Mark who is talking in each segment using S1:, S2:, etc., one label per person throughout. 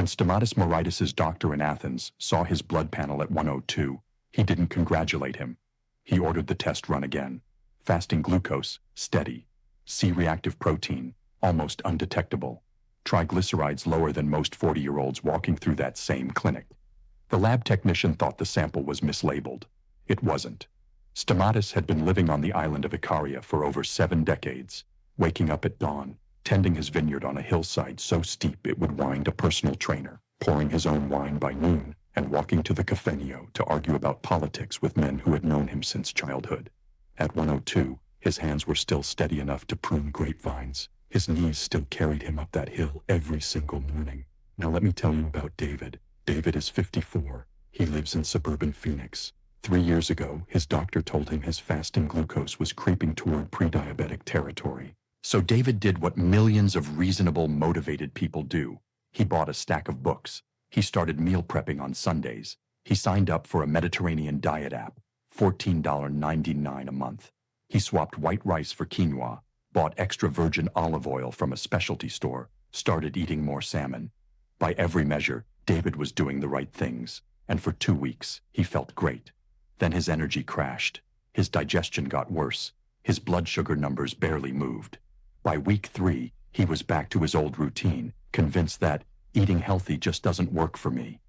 S1: When Stamatis Moritis' doctor in Athens saw his blood panel at 102, he didn't congratulate him. He ordered the test run again. Fasting glucose, steady. C-reactive protein, almost undetectable. Triglycerides lower than most 40-year-olds walking through that same clinic. The lab technician thought the sample was mislabeled. It wasn't. Stamatis had been living on the island of Ikaria for over 7 decades, waking up at dawn, tending his vineyard on a hillside so steep it would wind a personal trainer, pouring his own wine by noon, and walking to the cafenio to argue about politics with men who had known him since childhood. At 102, his hands were still steady enough to prune grapevines. His knees still carried him up that hill every single morning. Now let me tell you about David. David is 54. He lives in suburban Phoenix. 3 years ago, his doctor told him his fasting glucose was creeping toward pre-diabetic territory. So David did what millions of reasonable, motivated people do. He bought a stack of books. He started meal prepping on Sundays. He signed up for a Mediterranean diet app, $14.99 a month. He swapped white rice for quinoa, bought extra virgin olive oil from a specialty store, started eating more salmon. By every measure, David was doing the right things, and for 2 weeks, he felt great. Then his energy crashed. His digestion got worse. His blood sugar numbers barely moved. By week 3, he was back to his old routine, convinced that eating healthy just doesn't work for me.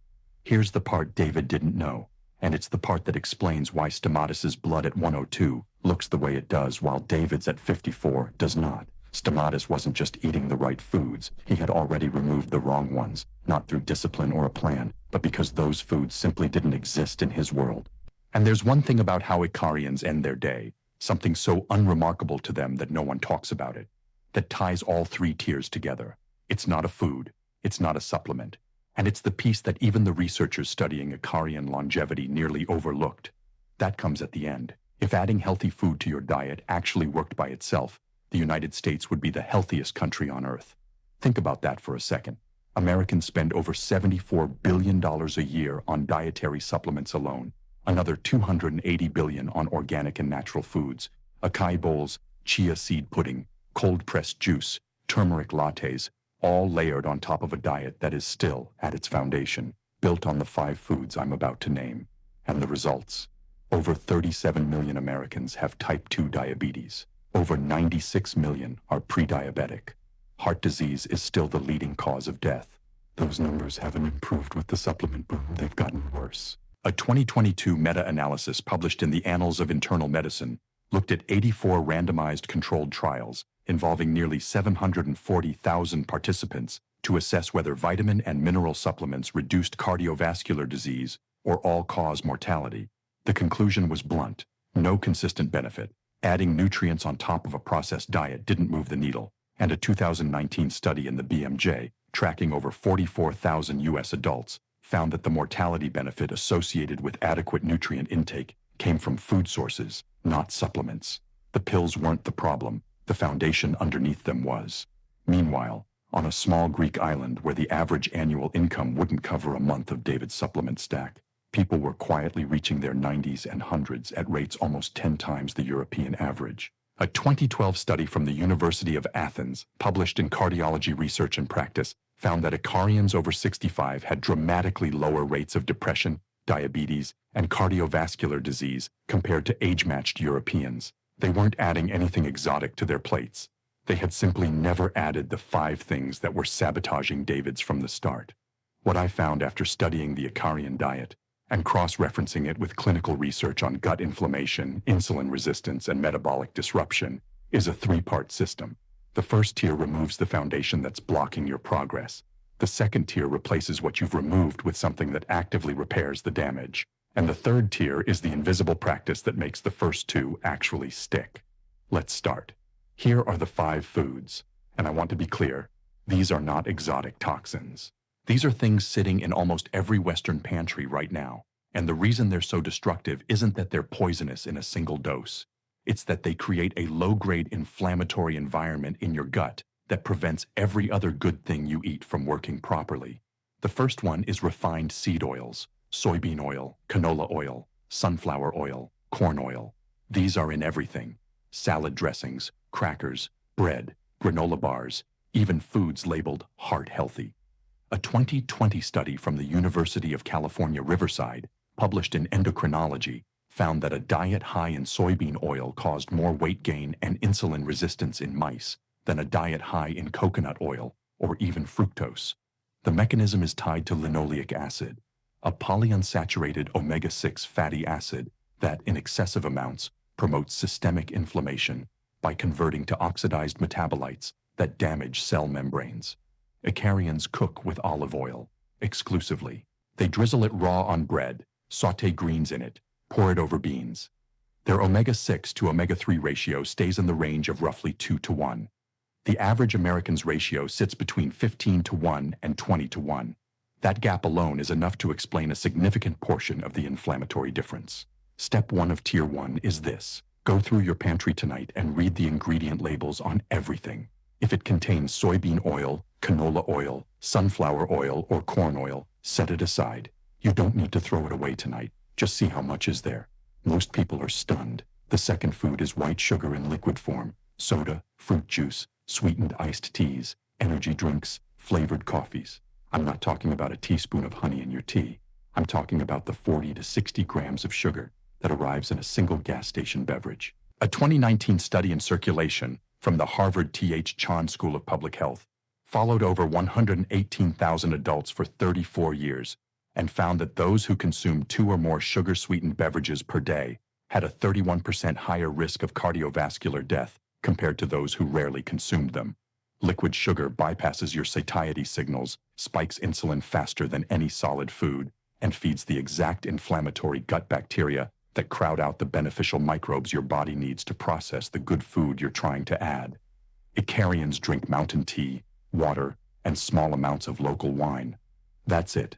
S1: Here's the part David didn't know, and it's the part that explains why Stamatis' blood at 102 looks the way it does while David's at 54 does not. Stamatis wasn't just eating the right foods, he had already removed the wrong ones, not through discipline or a plan, but because those foods simply didn't exist in his world. And there's one thing about how Ikarians end their day, something so unremarkable to them that no one talks about it, that ties all 3 tiers together. It's not a food, it's not a supplement, and it's the piece that even the researchers studying Ikarian longevity nearly overlooked. That comes at the end. If adding healthy food to your diet actually worked by itself, the United States would be the healthiest country on earth. Think about that for a second. Americans spend over $74 billion a year on dietary supplements alone, another $280 billion on organic and natural foods, acai bowls, chia seed pudding, cold-pressed juice, turmeric lattes, all layered on top of a diet that is still, at its foundation, built on the 5 foods I'm about to name. And the results? Over 37 million Americans have type 2 diabetes. Over 96 million are pre-diabetic. Heart disease is still the leading cause of death. Those numbers haven't improved with the supplement boom, they've gotten worse. A 2022 meta-analysis published in the Annals of Internal Medicine looked at 84 randomized controlled trials involving nearly 740,000 participants to assess whether vitamin and mineral supplements reduced cardiovascular disease or all-cause mortality. The conclusion was blunt: no consistent benefit. Adding nutrients on top of a processed diet didn't move the needle, and a 2019 study in the BMJ, tracking over 44,000 U.S. adults, found that the mortality benefit associated with adequate nutrient intake came from food sources, not supplements. The pills weren't the problem, the foundation underneath them was. Meanwhile, on a small Greek island where the average annual income wouldn't cover a month of David's supplement stack, people were quietly reaching their 90s and 100s at rates almost 10 times the European average. A 2012 study from the University of Athens, published in Cardiology Research and Practice, found that Ikarians over 65 had dramatically lower rates of depression, diabetes, and cardiovascular disease compared to age-matched Europeans. They weren't adding anything exotic to their plates. They had simply never added the 5 things that were sabotaging David's from the start. What I found after studying the Ikarian diet and cross-referencing it with clinical research on gut inflammation, insulin resistance, and metabolic disruption is a 3-part system. The first tier removes the foundation that's blocking your progress. The second tier replaces what you've removed with something that actively repairs the damage. And the third tier is the invisible practice that makes the first 2 actually stick. Let's start. Here are the 5 foods, and I want to be clear, these are not exotic toxins. These are things sitting in almost every Western pantry right now, and the reason they're so destructive isn't that they're poisonous in a single dose. It's that they create a low-grade inflammatory environment in your gut that prevents every other good thing you eat from working properly. The first one is refined seed oils, soybean oil, canola oil, sunflower oil, corn oil. These are in everything: salad dressings, crackers, bread, granola bars, even foods labeled heart healthy. A 2020 study from the University of California, Riverside, published in Endocrinology, found that a diet high in soybean oil caused more weight gain and insulin resistance in mice than a diet high in coconut oil or even fructose. The mechanism is tied to linoleic acid, a polyunsaturated omega-6 fatty acid that, in excessive amounts, promotes systemic inflammation by converting to oxidized metabolites that damage cell membranes. Ikarians cook with olive oil, exclusively. They drizzle it raw on bread, sauté greens in it, pour it over beans. Their omega-6 to omega-3 ratio stays in the range of roughly 2 to 1. The average American's ratio sits between 15 to 1 and 20 to 1. That gap alone is enough to explain a significant portion of the inflammatory difference. Step 1 of Tier 1 is this. Go through your pantry tonight and read the ingredient labels on everything. If it contains soybean oil, canola oil, sunflower oil, or corn oil, set it aside. You don't need to throw it away tonight. Just see how much is there. Most people are stunned. The second food is white sugar in liquid form, soda, fruit juice, sweetened iced teas, energy drinks, flavored coffees. I'm not talking about a teaspoon of honey in your tea. I'm talking about the 40 to 60 grams of sugar that arrives in a single gas station beverage. A 2019 study in Circulation from the Harvard T.H. Chan School of Public Health followed over 118,000 adults for 34 years and found that those who consumed 2 or more sugar-sweetened beverages per day had a 31% higher risk of cardiovascular death compared to those who rarely consumed them. Liquid sugar bypasses your satiety signals, spikes insulin faster than any solid food, and feeds the exact inflammatory gut bacteria that crowd out the beneficial microbes your body needs to process the good food you're trying to add. Ikarians drink mountain tea, water, and small amounts of local wine. That's it.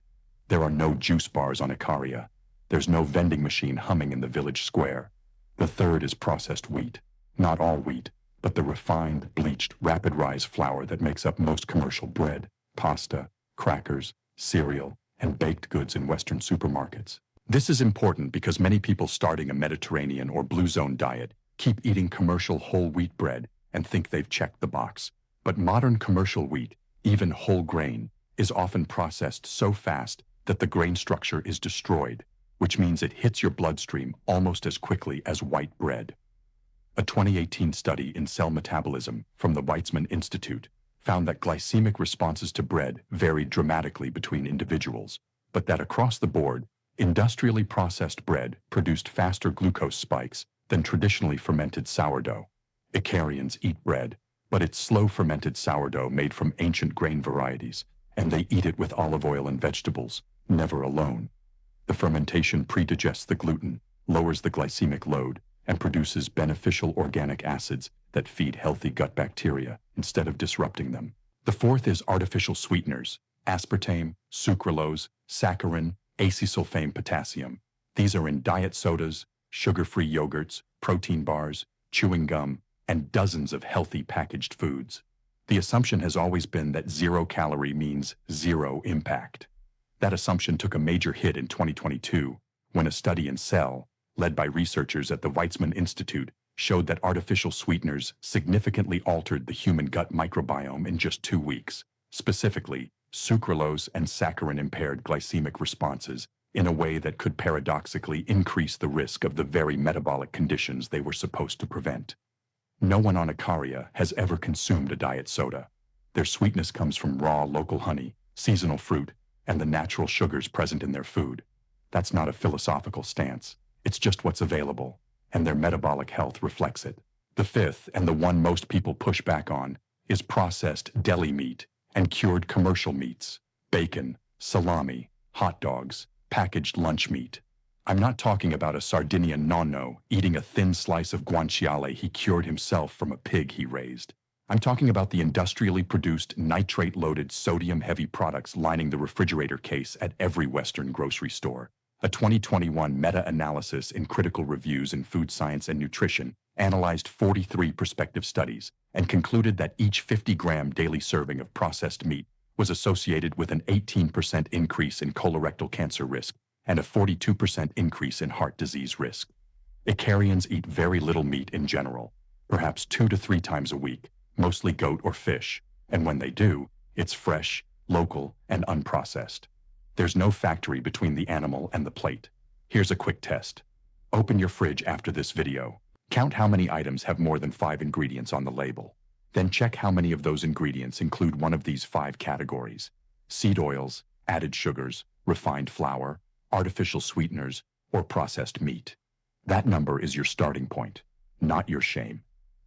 S1: There are no juice bars on Ikaria. There's no vending machine humming in the village square. The third is processed wheat. Not all wheat, but the refined, bleached, rapid rise flour that makes up most commercial bread, pasta, crackers, cereal, and baked goods in Western supermarkets. This is important because many people starting a Mediterranean or Blue Zone diet keep eating commercial whole wheat bread and think they've checked the box. But modern commercial wheat, even whole grain, is often processed so fast that the grain structure is destroyed, which means it hits your bloodstream almost as quickly as white bread. A 2018 study in cell metabolism from the Weizmann Institute found that glycemic responses to bread varied dramatically between individuals, but that across the board, industrially processed bread produced faster glucose spikes than traditionally fermented sourdough. Ikarians eat bread, but it's slow fermented sourdough made from ancient grain varieties, and they eat it with olive oil and vegetables, never alone. The fermentation predigests the gluten, lowers the glycemic load, and produces beneficial organic acids that feed healthy gut bacteria instead of disrupting them. The fourth is artificial sweeteners, aspartame, sucralose, saccharin, acesulfame potassium. These are in diet sodas, sugar-free yogurts, protein bars, chewing gum, and dozens of healthy packaged foods. The assumption has always been that 0 calorie means 0 impact. That assumption took a major hit in 2022 when a study in Cell, led by researchers at the Weizmann Institute, showed that artificial sweeteners significantly altered the human gut microbiome in just 2 weeks. Specifically, sucralose and saccharin impaired glycemic responses in a way that could paradoxically increase the risk of the very metabolic conditions they were supposed to prevent. No one on Ikaria has ever consumed a diet soda. Their sweetness comes from raw local honey, seasonal fruit, and the natural sugars present in their food. That's not a philosophical stance. It's just what's available, and their metabolic health reflects it. The fifth, and the one most people push back on, is processed deli meat and cured commercial meats, bacon, salami, hot dogs, packaged lunch meat. I'm not talking about a Sardinian nonno eating a thin slice of guanciale he cured himself from a pig he raised. I'm talking about the industrially produced nitrate-loaded sodium-heavy products lining the refrigerator case at every Western grocery store. A 2021 meta-analysis in Critical Reviews in Food Science and Nutrition analyzed 43 prospective studies and concluded that each 50-gram daily serving of processed meat was associated with an 18% increase in colorectal cancer risk and a 42% increase in heart disease risk. Ikarians eat very little meat in general, perhaps 2 to 3 times a week, mostly goat or fish, and when they do, it's fresh, local, and unprocessed. There's no factory between the animal and the plate. Here's a quick test. Open your fridge after this video. Count how many items have more than 5 ingredients on the label. Then check how many of those ingredients include one of these 5 categories: seed oils, added sugars, refined flour, artificial sweeteners, or processed meat. That number is your starting point, not your shame.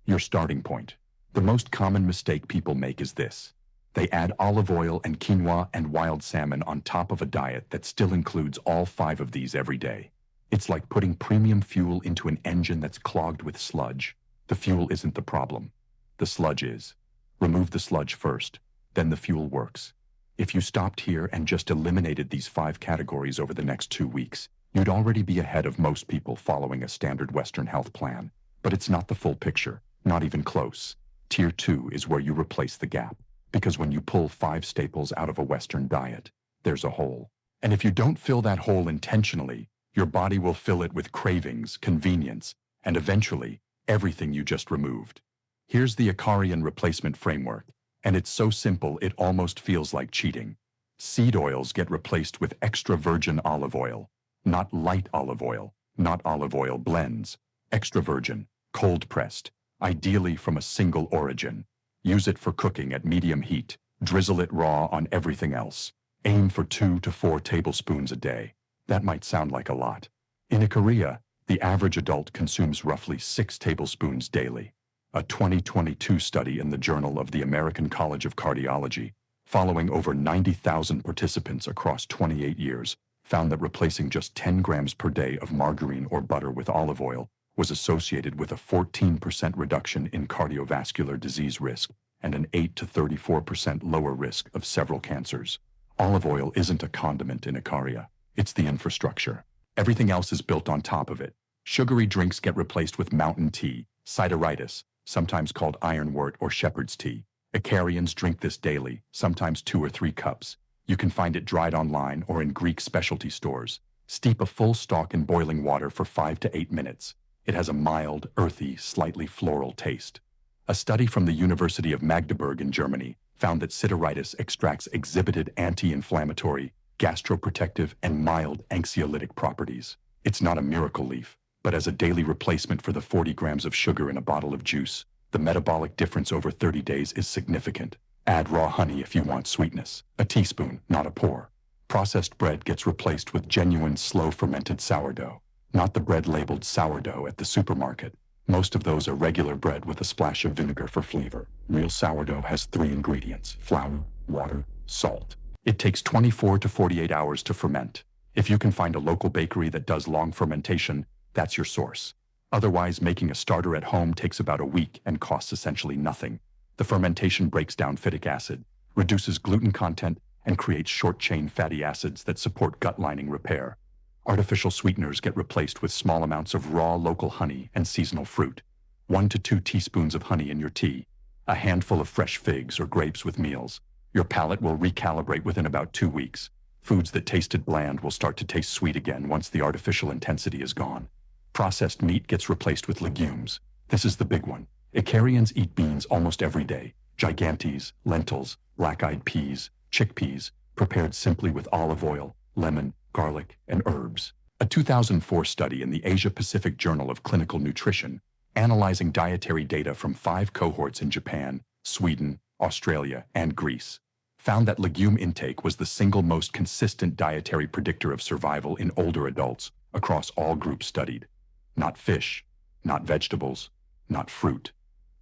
S1: Your starting point. The most common mistake people make is this. They add olive oil and quinoa and wild salmon on top of a diet that still includes all 5 of these every day. It's like putting premium fuel into an engine that's clogged with sludge. The fuel isn't the problem. The sludge is. Remove the sludge first, then the fuel works. If you stopped here and just eliminated these 5 categories over the next 2 weeks, you'd already be ahead of most people following a standard Western health plan. But it's not the full picture, not even close. Tier 2 is where you replace the gap. Because when you pull 5 staples out of a Western diet, there's a hole. And if you don't fill that hole intentionally, your body will fill it with cravings, convenience, and eventually, everything you just removed. Here's the Ikarian replacement framework, and it's so simple it almost feels like cheating. Seed oils get replaced with extra virgin olive oil, not light olive oil, not olive oil blends. Extra virgin, cold-pressed, ideally from a single origin. Use it for cooking at medium heat. Drizzle it raw on everything else. Aim for 2 to 4 tablespoons a day. That might sound like a lot. In Ikarian, the average adult consumes roughly 6 tablespoons daily. A 2022 study in the Journal of the American College of Cardiology, following over 90,000 participants across 28 years, found that replacing just 10 grams per day of margarine or butter with olive oil was associated with a 14% reduction in cardiovascular disease risk and an 8 to 34% lower risk of several cancers. Olive oil isn't a condiment in Ikarian. It's the infrastructure. Everything else is built on top of it. Sugary drinks get replaced with mountain tea, sideritis, sometimes called ironwort or shepherd's tea. Ikarians drink this daily, sometimes 2 or 3 cups. You can find it dried online or in Greek specialty stores. Steep a full stalk in boiling water for 5 to 8 minutes. It has a mild, earthy, slightly floral taste. A study from the University of Magdeburg in Germany found that sideritis extracts exhibited anti-inflammatory, gastroprotective, and mild anxiolytic properties. It's not a miracle leaf, but as a daily replacement for the 40 grams of sugar in a bottle of juice, the metabolic difference over 30 days is significant. Add raw honey if you want sweetness. A teaspoon, not a pour. Processed bread gets replaced with genuine slow-fermented sourdough. Not the bread labeled sourdough at the supermarket. Most of those are regular bread with a splash of vinegar for flavor. Real sourdough has 3 ingredients: flour, water, salt. It takes 24 to 48 hours to ferment. If you can find a local bakery that does long fermentation, that's your source. Otherwise, making a starter at home takes about a week and costs essentially nothing. The fermentation breaks down phytic acid, reduces gluten content, and creates short-chain fatty acids that support gut lining repair. Artificial sweeteners get replaced with small amounts of raw local honey and seasonal fruit. 1 to 2 teaspoons of honey in your tea. A handful of fresh figs or grapes with meals. Your palate will recalibrate within about 2 weeks. Foods that tasted bland will start to taste sweet again once the artificial intensity is gone. Processed meat gets replaced with legumes. This is the big one. Ikarians eat beans almost every day. Gigantes, lentils, black-eyed peas, chickpeas, prepared simply with olive oil, lemon, garlic, and herbs. A 2004 study in the Asia-Pacific Journal of Clinical Nutrition, analyzing dietary data from 5 cohorts in Japan, Sweden, Australia, and Greece, found that legume intake was the single most consistent dietary predictor of survival in older adults across all groups studied. Not fish, not vegetables, not fruit.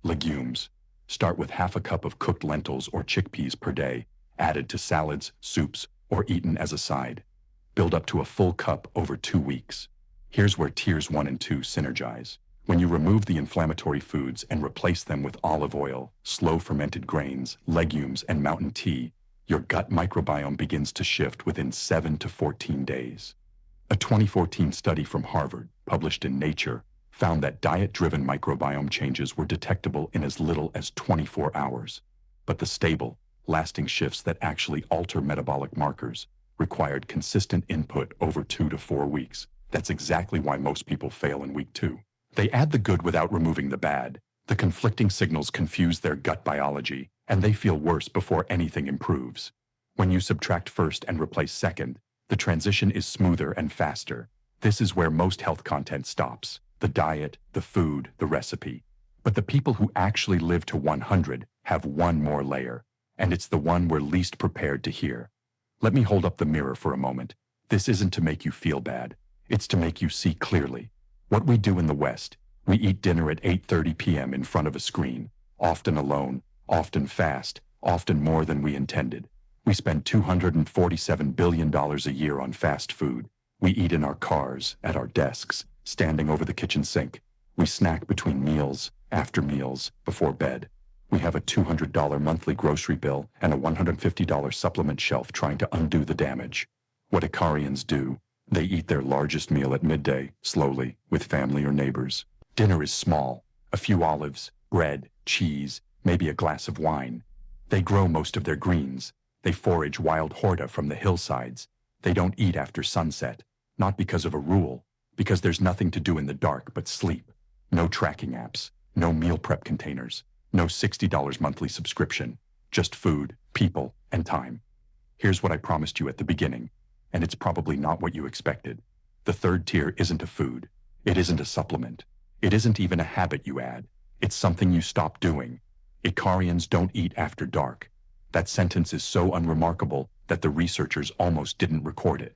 S1: Legumes. Start with half a cup of cooked lentils or chickpeas per day, added to salads, soups, or eaten as a side. Build up to a full cup over 2 weeks. Here's where tiers 1 and 2 synergize. When you remove the inflammatory foods and replace them with olive oil, slow-fermented grains, legumes, and mountain tea, your gut microbiome begins to shift within 7 to 14 days. A 2014 study from Harvard, published in Nature, found that diet-driven microbiome changes were detectable in as little as 24 hours. But the stable, lasting shifts that actually alter metabolic markers required consistent input over 2 to 4 weeks. That's exactly why most people fail in week 2. They add the good without removing the bad. The conflicting signals confuse their gut biology, and they feel worse before anything improves. When you subtract first and replace second, the transition is smoother and faster. This is where most health content stops: the diet, the food, the recipe. But the people who actually live to 100 have one more layer, and it's the one we're least prepared to hear. Let me hold up the mirror for a moment. This isn't to make you feel bad. It's to make you see clearly. What we do in the West, we eat dinner at 8:30 p.m. in front of a screen, often alone, often fast, often more than we intended. We spend $247 billion a year on fast food. We eat in our cars, at our desks, standing over the kitchen sink. We snack between meals, after meals, before bed. We have a $200 monthly grocery bill and a $150 supplement shelf trying to undo the damage. What Ikarians do, they eat their largest meal at midday, slowly, with family or neighbors. Dinner is small: a few olives, bread, cheese, maybe a glass of wine. They grow most of their greens. They forage wild horta from the hillsides. They don't eat after sunset, not because of a rule, because there's nothing to do in the dark but sleep. No tracking apps, no meal prep containers, no $60 monthly subscription, just food, people, and time. Here's what I promised you at the beginning, and it's probably not what you expected. The third tier isn't a food. It isn't a supplement. It isn't even a habit you add. It's something you stop doing. Ikarians don't eat after dark. That sentence is so unremarkable that the researchers almost didn't record it.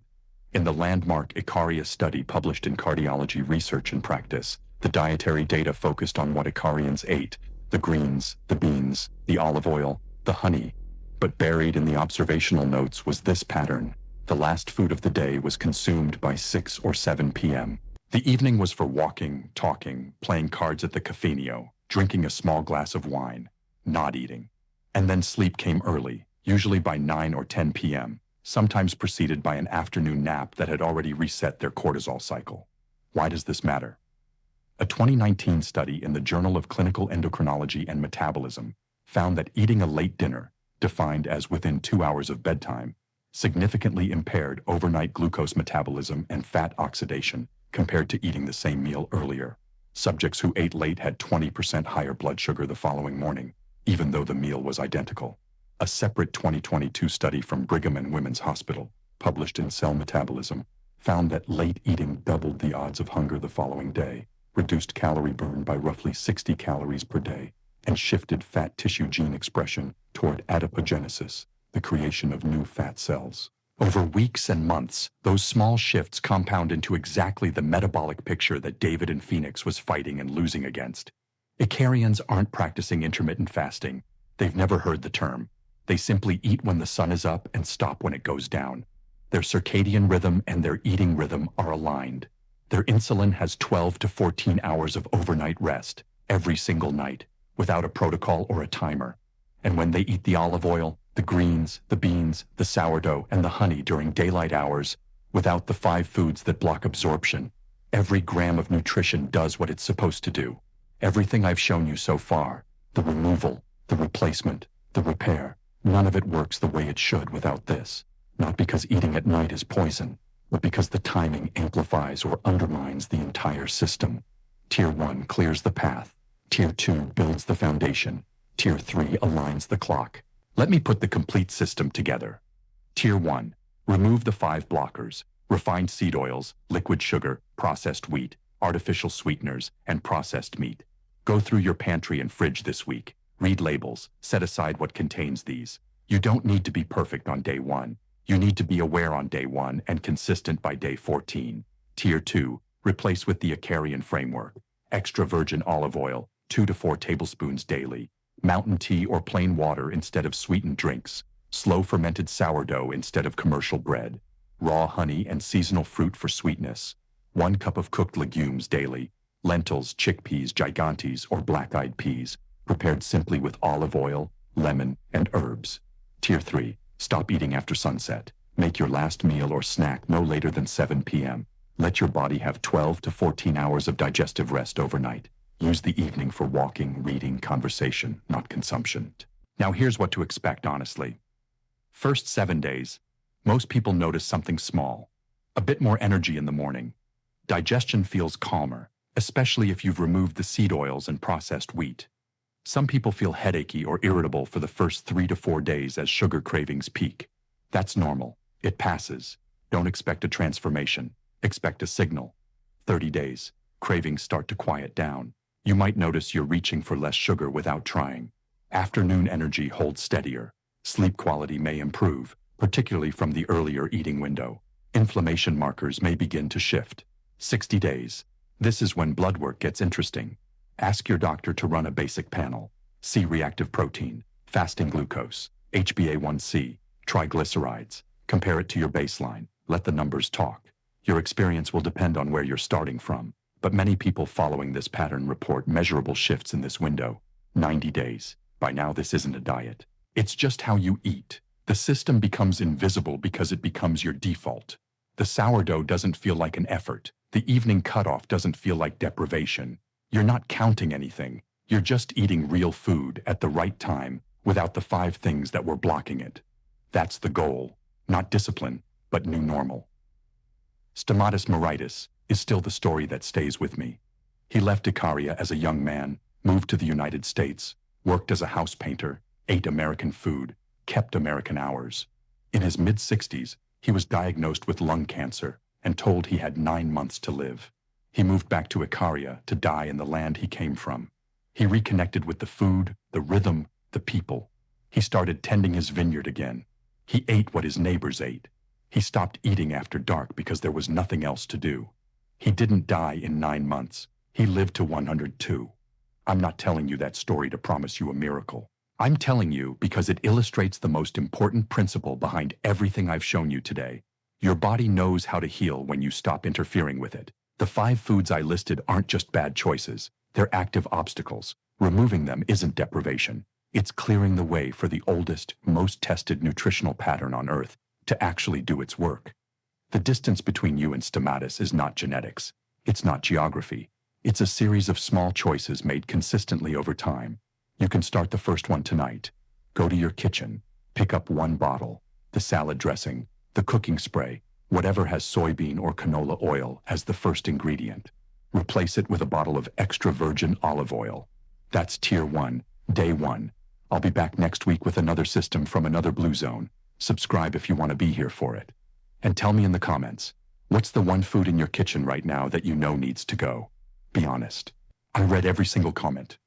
S1: In the landmark Ikarian study published in Cardiology Research and Practice, the dietary data focused on what Ikarians ate: the greens, the beans, the olive oil, the honey. But buried in the observational notes was this pattern: the last food of the day was consumed by 6 or 7 p.m. The evening was for walking, talking, playing cards at the cafeteria, drinking a small glass of wine, not eating. And then sleep came early, usually by 9 or 10 p.m., sometimes preceded by an afternoon nap that had already reset their cortisol cycle. Why does this matter? A 2019 study in the Journal of Clinical Endocrinology and Metabolism found that eating a late dinner, defined as within 2 hours of bedtime, significantly impaired overnight glucose metabolism and fat oxidation compared to eating the same meal earlier. Subjects who ate late had 20% higher blood sugar the following morning, even though the meal was identical. A separate 2022 study from Brigham and Women's Hospital, published in Cell Metabolism, found that late eating doubled the odds of hunger the following day, reduced calorie burn by roughly 60 calories per day, and shifted fat tissue gene expression toward adipogenesis, the creation of new fat cells. Over weeks and months, those small shifts compound into exactly the metabolic picture that David in Phoenix was fighting and losing against. Ikarians aren't practicing intermittent fasting. They've never heard the term. They simply eat when the sun is up and stop when it goes down. Their circadian rhythm and their eating rhythm are aligned. Their insulin has 12 to 14 hours of overnight rest, every single night, without a protocol or a timer. And when they eat the olive oil, the greens, the beans, the sourdough, and the honey during daylight hours, without the 5 foods that block absorption, every gram of nutrition does what it's supposed to do. Everything I've shown you so far, the removal, the replacement, the repair, none of it works the way it should without this. Not because eating at night is poison, but because the timing amplifies or undermines the entire system. Tier 1 clears the path. Tier 2 builds the foundation. Tier 3 aligns the clock. Let me put the complete system together. Tier 1. Remove the 5 blockers: refined seed oils, liquid sugar, processed wheat, artificial sweeteners, and processed meat. Go through your pantry and fridge this week. Read labels. Set aside what contains these. You don't need to be perfect on day 1. You need to be aware on day 1 and consistent by day 14. Tier 2. Replace with the Ikarian framework: extra virgin olive oil, 2 to 4 tablespoons daily. Mountain tea or plain water instead of sweetened drinks. Slow fermented sourdough instead of commercial bread. Raw honey and seasonal fruit for sweetness. 1 cup of cooked legumes daily. Lentils, chickpeas, gigantes, or black-eyed peas, prepared simply with olive oil, lemon, and herbs. Tier 3. Stop eating after sunset. Make your last meal or snack no later than 7 p.m. Let your body have 12 to 14 hours of digestive rest overnight. Use the evening for walking, reading, conversation, not consumption. Now here's what to expect, honestly. First 7 days, most people notice something small. A bit more energy in the morning. Digestion feels calmer, especially if you've removed the seed oils and processed wheat. Some people feel headachy or irritable for the first 3 to 4 days as sugar cravings peak. That's normal. It passes. Don't expect a transformation. Expect a signal. 30 days. Cravings start to quiet down. You might notice you're reaching for less sugar without trying. Afternoon energy holds steadier. Sleep quality may improve, particularly from the earlier eating window. Inflammation markers may begin to shift. 60 days. This is when blood work gets interesting. Ask your doctor to run a basic panel. C-reactive protein, fasting glucose, HbA1c, triglycerides. Compare it to your baseline. Let the numbers talk. Your experience will depend on where you're starting from, but many people following this pattern report measurable shifts in this window. 90 days. By now this isn't a diet. It's just how you eat. The system becomes invisible because it becomes your default. The sourdough doesn't feel like an effort. The evening cutoff doesn't feel like deprivation. You're not counting anything. You're just eating real food at the right time without the 5 things that were blocking it. That's the goal. Not discipline, but new normal. Stomatis Moritis is still the story that stays with me. He left Ikaria as a young man, moved to the United States, worked as a house painter, ate American food, kept American hours. In his mid-60s, he was diagnosed with lung cancer and told he had 9 months to live. He moved back to Ikaria to die in the land he came from. He reconnected with the food, the rhythm, the people. He started tending his vineyard again. He ate what his neighbors ate. He stopped eating after dark because there was nothing else to do. He didn't die in 9 months. He lived to 102. I'm not telling you that story to promise you a miracle. I'm telling you because it illustrates the most important principle behind everything I've shown you today. Your body knows how to heal when you stop interfering with it. The 5 foods I listed aren't just bad choices. They're active obstacles. Removing them isn't deprivation. It's clearing the way for the oldest, most tested nutritional pattern on Earth to actually do its work. The distance between you and stomatis is not genetics. It's not geography. It's a series of small choices made consistently over time. You can start the first one tonight. Go to your kitchen. Pick up 1 bottle. The salad dressing, the cooking spray, whatever has soybean or canola oil as the first ingredient. Replace it with a bottle of extra virgin olive oil. That's tier 1, day 1. I'll be back next week with another system from another blue zone. Subscribe if you want to be here for it. And tell me in the comments, what's the one food in your kitchen right now that you know needs to go? Be honest. I read every single comment.